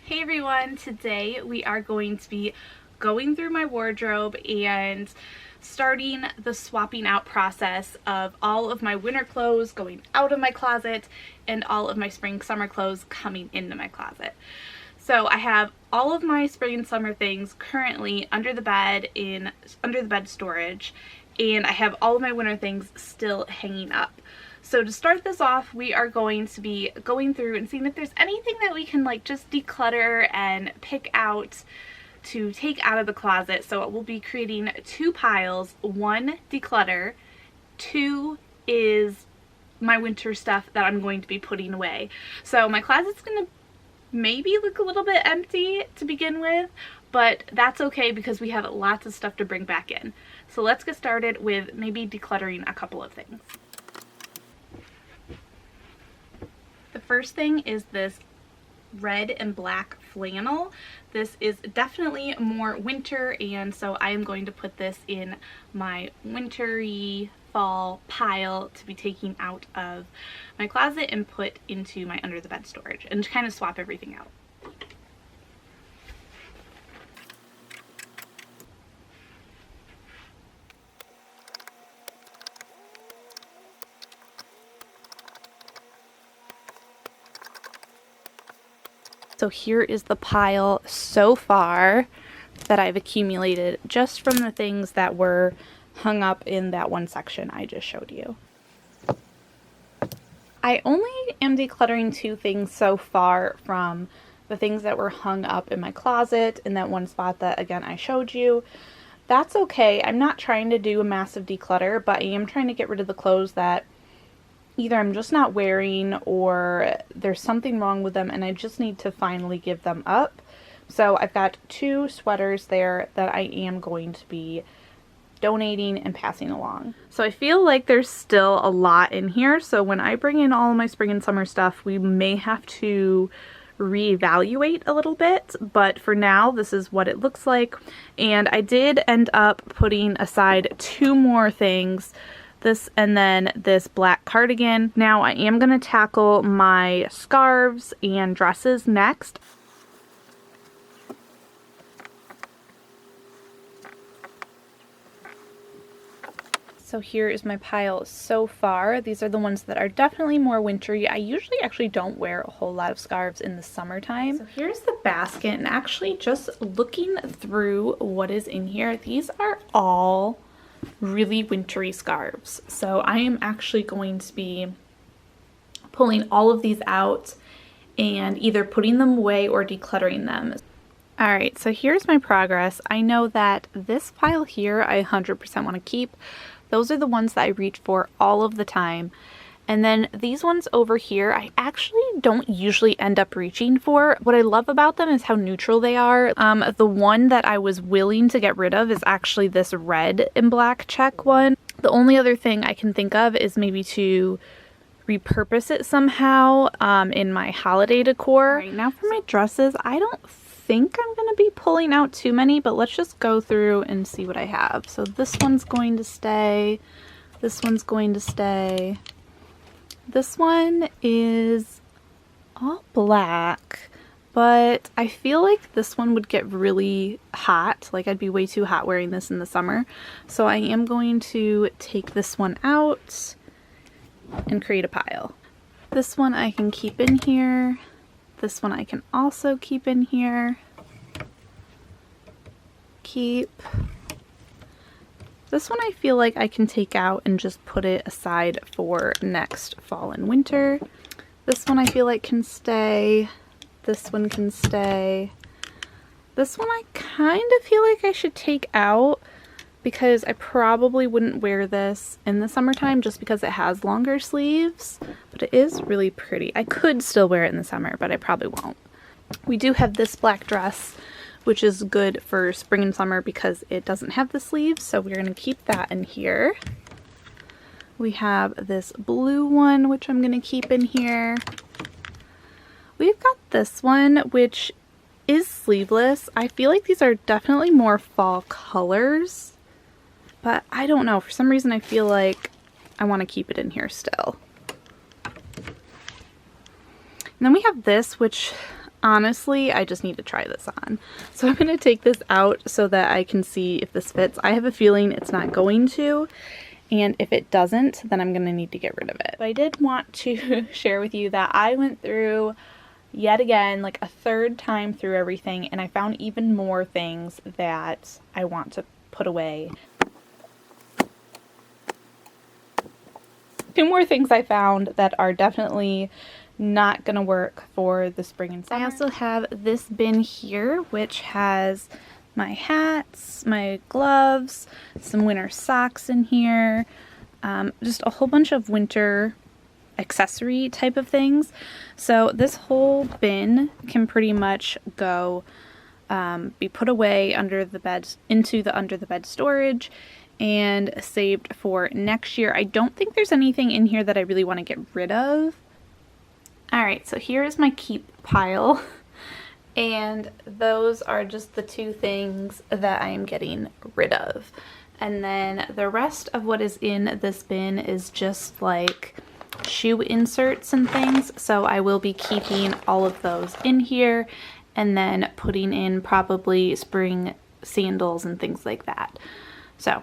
Hey everyone, today we are going to be going through my wardrobe and starting the swapping out process of all of my winter clothes going out of my closet and all of my spring summer clothes coming into my closet. So I have all of my spring and summer things currently under the bed in under the bed storage, and I have all of my winter things still hanging up. So to start this off, we are going to be going through and seeing if there's anything that we can like just declutter and pick out to take out of the closet. So we'll be creating two piles. One, declutter. Two is my winter stuff that I'm going to be putting away. So my closet's going to maybe look a little bit empty to begin with, but that's okay because we have lots of stuff to bring back in. So let's get started with maybe decluttering a couple of things. The first thing is this red and black flannel. This is definitely more winter, and so I am going to put this in my wintry fall pile to be taking out of my closet and put into my under the bed storage and kind of swap everything out. So here is the pile so far that I've accumulated just from the things that were hung up in that one section I just showed you. I only am decluttering two things so far from the things that were hung up in my closet in that one spot that, again, I showed you. That's okay. I'm not trying to do a massive declutter, but I am trying to get rid of the clothes that either I'm just not wearing or there's something wrong with them and I just need to finally give them up. So I've got two sweaters there that I am going to be donating and passing along. So I feel like there's still a lot in here, so when I bring in all of my spring and summer stuff, we may have to reevaluate a little bit, but for now this is what it looks like. And I did end up putting aside two more things, this and then this black cardigan. Now I am going to tackle my scarves and dresses next. So here is my pile so far. These are the ones that are definitely more wintry. I usually actually don't wear a whole lot of scarves in the summertime. So here's the basket, and actually just looking through what is in here, these are all really wintry scarves. So I am actually going to be pulling all of these out and either putting them away or decluttering them. Alright, so here's my progress. I know that this pile here I 100% want to keep. Those are the ones that I reach for all of the time. And then these ones over here, I actually don't usually end up reaching for. What I love about them is how neutral they are. The one that I was willing to get rid of is actually this red and black check one. The only other thing I can think of is maybe to repurpose it somehow in my holiday decor. Right, now for my dresses, I don't think I'm going to be pulling out too many, but let's just go through and see what I have. So this one's going to stay. This one's going to stay. This one is all black, but I feel like this one would get really hot. Like I'd be way too hot wearing this in the summer. So I am going to take this one out and create a pile. This one I can keep in here. This one I can also keep in here. Keep. This one I feel like I can take out and just put it aside for next fall and winter. This one I feel like can stay. This one can stay. This one I kind of feel like I should take out because I probably wouldn't wear this in the summertime just because it has longer sleeves, but it is really pretty. I could still wear it in the summer, but I probably won't. We do have this black dress, which is good for spring and summer because it doesn't have the sleeves, so we're going to keep that in here. We have this blue one, which I'm going to keep in here. We've got this one, which is sleeveless. I feel like these are definitely more fall colors, but I don't know. For some reason, I feel like I want to keep it in here still. And then we have this, which honestly, I just need to try this on. So I'm going to take this out so that I can see if this fits. I have a feeling it's not going to, and if it doesn't, then I'm going to need to get rid of it. But I did want to share with you that I went through yet again, like a third time through everything, and I found even more things that I want to put away. Two more things I found that are definitely not gonna work for the spring and summer. I also have this bin here, which has my hats, my gloves, some winter socks in here, just a whole bunch of winter accessory type of things. So this whole bin can pretty much go be put away under the bed, into the under the bed storage, and saved for next year. I don't think there's anything in here that I really want to get rid of. Alright, so here is my keep pile, and those are just the two things that I am getting rid of. And then the rest of what is in this bin is just like shoe inserts and things, so I will be keeping all of those in here and then putting in probably spring sandals and things like that. So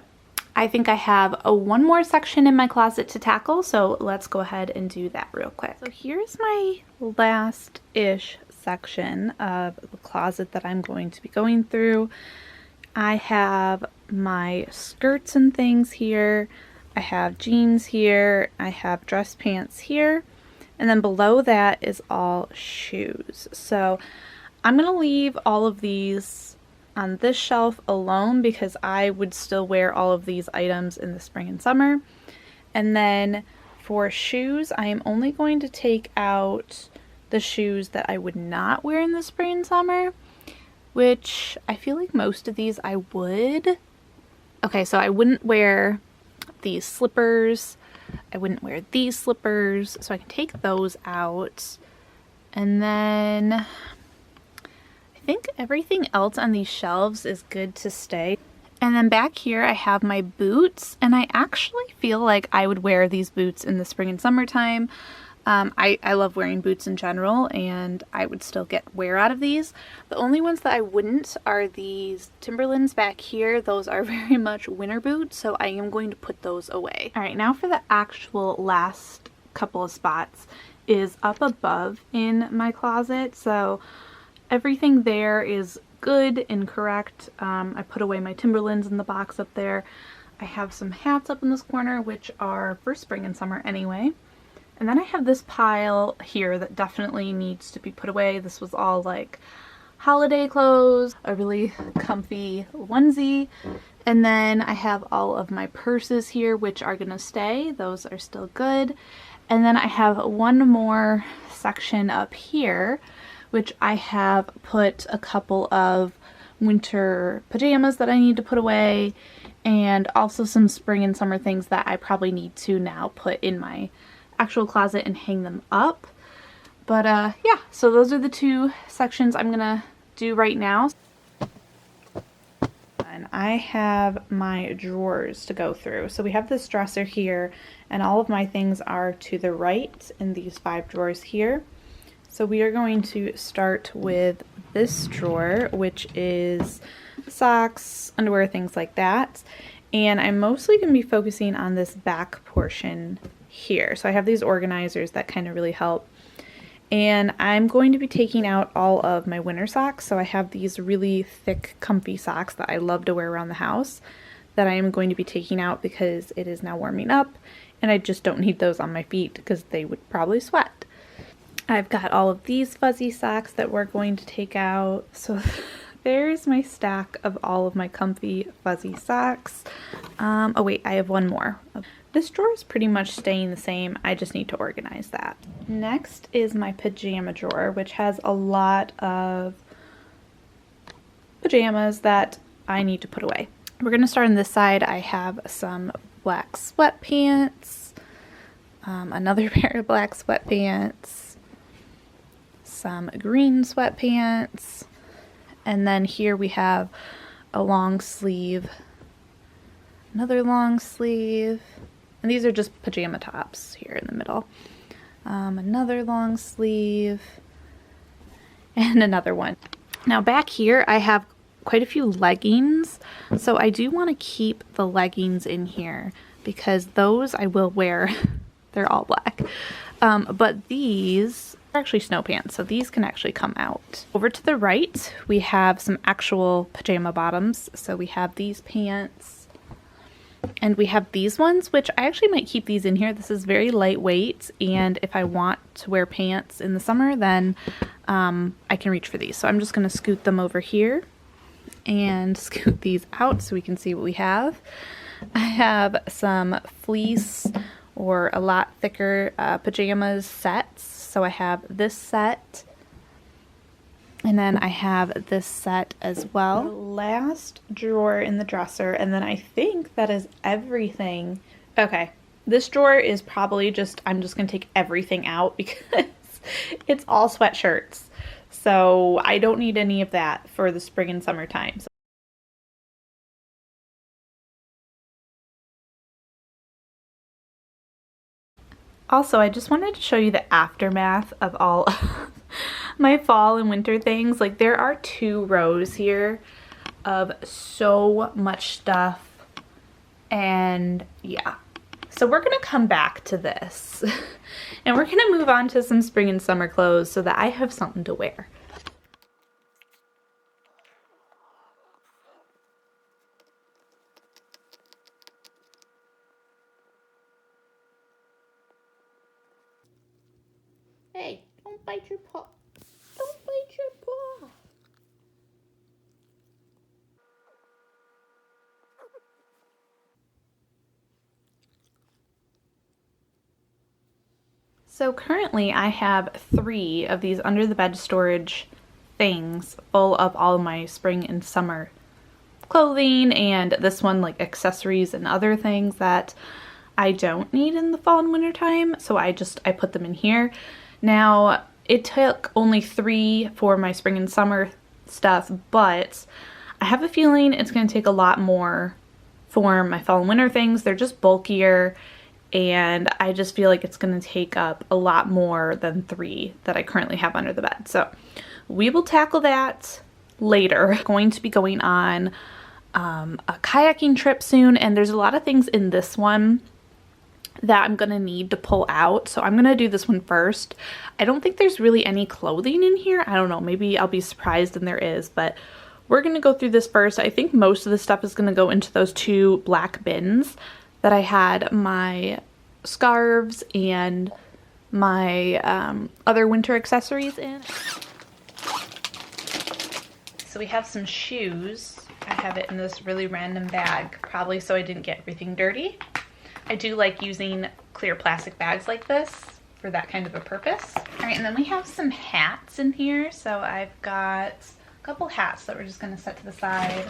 I think I have one more section in my closet to tackle, so let's go ahead and do that real quick. So here's my last-ish section of the closet that I'm going to be going through. I have my skirts and things here, I have jeans here, I have dress pants here, and then below that is all shoes. So I'm going to leave all of these on this shelf alone because I would still wear all of these items in the spring and summer. And then for shoes, I am only going to take out the shoes that I would not wear in the spring and summer, which I feel like most of these I would. Okay, so I wouldn't wear these slippers, I wouldn't wear these slippers, so I can take those out. And then I think everything else on these shelves is good to stay. And then back here I have my boots, and I actually feel like I would wear these boots in the spring and summertime. I love wearing boots in general, and I would still get wear out of these. The only ones that I wouldn't are these Timberlands back here. Those are very much winter boots, so I am going to put those away. Alright, now for the actual last couple of spots is up above in my closet. So everything there is good and correct. I put away my Timberlands in the box up there. I have some hats up in this corner, which are for spring and summer anyway. And then I have this pile here that definitely needs to be put away. This was all like holiday clothes, a really comfy onesie. And then I have all of my purses here, which are gonna stay. Those are still good. And then I have one more section up here, which I have put a couple of winter pajamas that I need to put away, and also some spring and summer things that I probably need to now put in my actual closet and hang them up. But yeah, so those are the two sections I'm gonna do right now. And I have my drawers to go through. So we have this dresser here, and all of my things are to the right in these 5 drawers here. So we are going to start with this drawer, which is socks, underwear, things like that. And I'm mostly going to be focusing on this back portion here. So I have these organizers that kind of really help. And I'm going to be taking out all of my winter socks. So I have these really thick, comfy socks that I love to wear around the house that I am going to be taking out because it is now warming up and I just don't need those on my feet because they would probably sweat. I've got all of these fuzzy socks that we're going to take out. So there's my stack of all of my comfy fuzzy socks. Oh wait, I have one more. This drawer is pretty much staying the same. I just need to organize that. Next is my pajama drawer, which has a lot of pajamas that I need to put away. We're going to start on this side. I have some black sweatpants, another pair of black sweatpants, some green sweatpants, and then here we have a long sleeve, another long sleeve, and these are just pajama tops here in the middle. Another long sleeve, and another one. Now back here I have quite a few leggings, so I do want to keep the leggings in here because those I will wear. They're all black. But these are actually snow pants, so these can actually come out. Over to the right, we have some actual pajama bottoms. So we have these pants, and we have these ones, which I actually might keep these in here. This is very lightweight, and if I want to wear pants in the summer, then I can reach for these. So I'm just going to scoot them over here and scoot these out so we can see what we have. I have some fleece or a lot thicker pajamas sets. So I have this set, and then I have this set as well. The last drawer in the dresser, and then I think that is everything. Okay, this drawer is probably just, I'm just gonna take everything out because it's all sweatshirts. So I don't need any of that for the spring and summer times. Also, I just wanted to show you the aftermath of all of my fall and winter things. Like, there are 2 rows here of so much stuff, and yeah. So we're gonna come back to this and we're gonna move on to some spring and summer clothes so that I have something to wear. Hey, don't bite your paw. Don't bite your paw. So currently I have 3 of these under the bed storage things full of all of my spring and summer clothing, and this one like accessories and other things that I don't need in the fall and winter time. So I put them in here. Now it took only 3 for my spring and summer stuff, but I have a feeling it's going to take a lot more for my fall and winter things. They're just bulkier, and I just feel like it's going to take up a lot more than 3 that I currently have under the bed. So we will tackle that later. I'm going to be going on a kayaking trip soon, and there's a lot of things in this one that I'm gonna need to pull out, so I'm gonna do this one first. I don't think there's really any clothing in here. I don't know, maybe I'll be surprised and there is, but we're gonna go through this first. I think most of the stuff is gonna go into those 2 black bins that I had my scarves and my other winter accessories in. So we have some shoes. I have it in this really random bag, probably so I didn't get everything dirty. I do like using clear plastic bags like this for that kind of a purpose. All right, and then we have some hats in here. So I've got a couple hats that we're just gonna set to the side.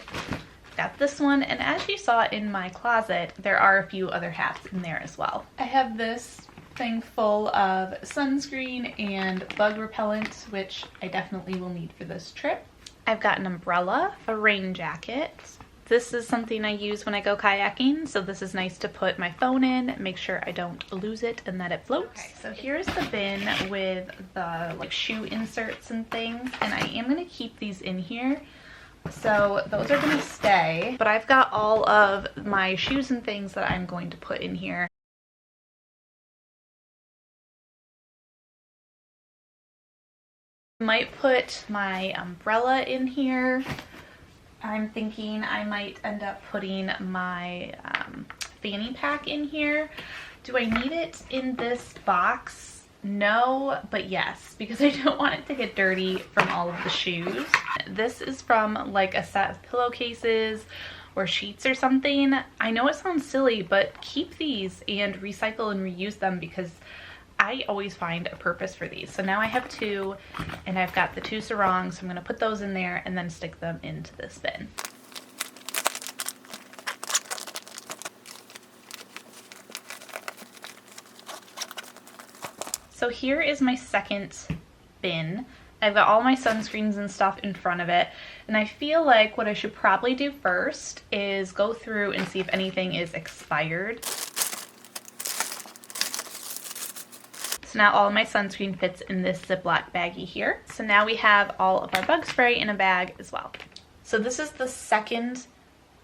Got this one, and as you saw in my closet, there are a few other hats in there as well. I have this thing full of sunscreen and bug repellent, which I definitely will need for this trip. I've got an umbrella, a rain jacket. This is something I use when I go kayaking, so this is nice to put my phone in, make sure I don't lose it and that it floats. Okay, so here's the bin with the like shoe inserts and things, and I am gonna keep these in here. So those are gonna stay, but I've got all of my shoes and things that I'm going to put in here. I might put my umbrella in here. I'm thinking I might end up putting my fanny pack in here. Do I need it in this box? No, but yes, because I don't want it to get dirty from all of the shoes. This is from like a set of pillowcases or sheets or something. I know it sounds silly, but keep these and recycle and reuse them because I always find a purpose for these. So now I have 2, and I've got the 2 sarongs, so I'm going to put those in there and then stick them into this bin. So here is my second bin. I've got all my sunscreens and stuff in front of it, and I feel like what I should probably do first is go through and see if anything is expired. So now all of my sunscreen fits in this Ziploc baggie here. So now we have all of our bug spray in a bag as well. So this is the second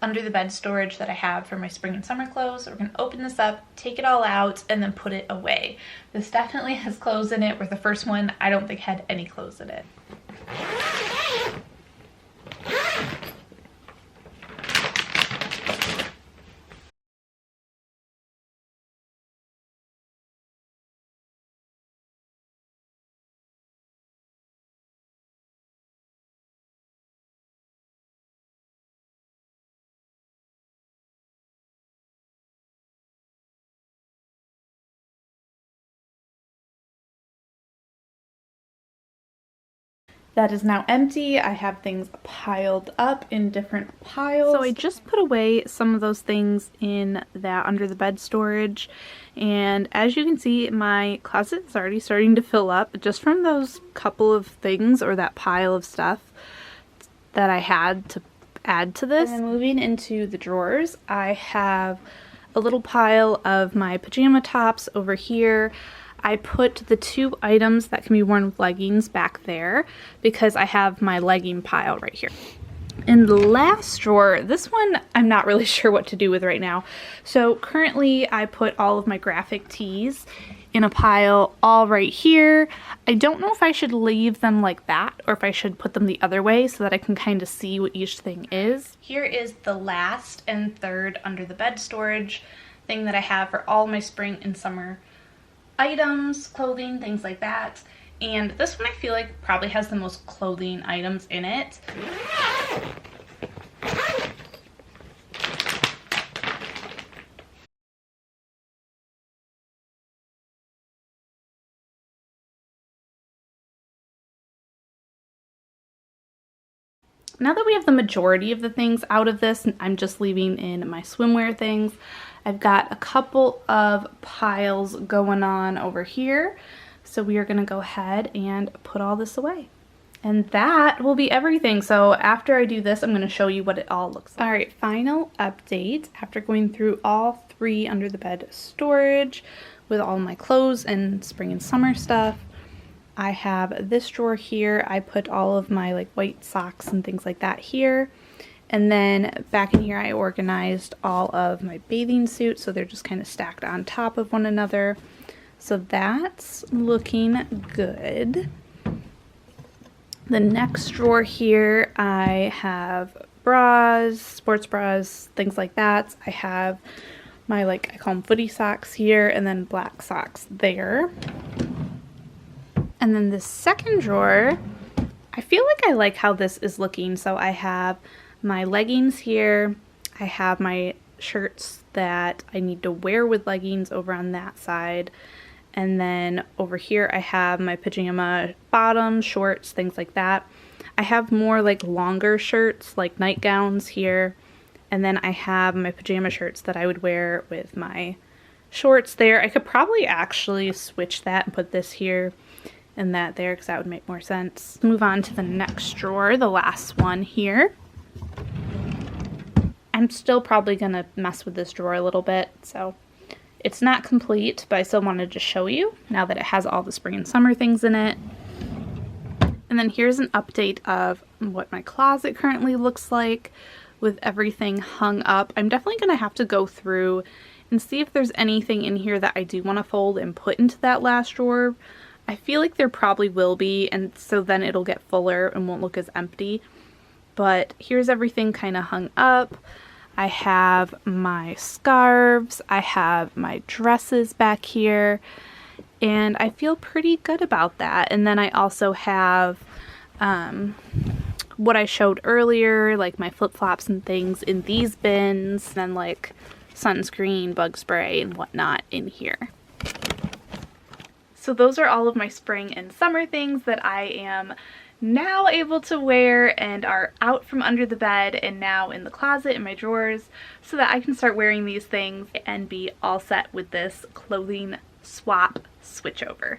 under the bed storage that I have for my spring and summer clothes. So we're gonna open this up, take it all out, and then put it away. This definitely has clothes in it, where the first one I don't think had any clothes in it. That is now empty. I have things piled up in different piles. So I just put away some of those things in that under the bed storage. And as you can see, my closet is already starting to fill up just from those couple of things, or that pile of stuff that I had to add to this. And then moving into the drawers, I have a little pile of my pajama tops over here. I put the 2 items that can be worn with leggings back there because I have my legging pile right here. In the last drawer, this one I'm not really sure what to do with right now. So currently I put all of my graphic tees in a pile all right here. I don't know if I should leave them like that or if I should put them the other way so that I can kind of see what each thing is. Here is the last and third under the bed storage thing that I have for all my spring and summer items, clothing, things like that. And this one I feel like probably has the most clothing items in it. Now that we have the majority of the things out of this, I'm just leaving in my swimwear things. I've got a couple of piles going on over here. So we are gonna go ahead and put all this away. And that will be everything. So after I do this, I'm gonna show you what it all looks like. All right, final update. After going through all 3 under the bed storage with all my clothes and spring and summer stuff, I have this drawer here. I put all of my like white socks and things like that here. And then back in here, I organized all of my bathing suits, so they're just kind of stacked on top of one another. So that's looking good. The next drawer here, I have bras, sports bras, things like that. I have my, like, I call them footy socks here, and then black socks there. And then the second drawer, I feel like I like how this is looking. So I have my leggings here, I have my shirts that I need to wear with leggings over on that side, and then over here I have my pajama bottoms, shorts, things like that. I have more like longer shirts, like nightgowns here, and then I have my pajama shirts that I would wear with my shorts there. I could probably actually switch that and put this here and that there because that would make more sense. Move on to the next drawer, the last one here. I'm still probably gonna mess with this drawer a little bit, so it's not complete, but I still wanted to show you now that it has all the spring and summer things in it. And then here's an update of what my closet currently looks like with everything hung up. I'm definitely gonna have to go through and see if there's anything in here that I do want to fold and put into that last drawer. I feel like there probably will be, and so then it'll get fuller and won't look as empty. But here's everything kind of hung up. I have my scarves, I have my dresses back here, and I feel pretty good about that. And then I also have what I showed earlier, like my flip-flops and things in these bins, and then like sunscreen, bug spray, and whatnot in here. So those are all of my spring and summer things that I am now able to wear and are out from under the bed and now in the closet in my drawers, so that I can start wearing these things and be all set with this clothing swap switchover.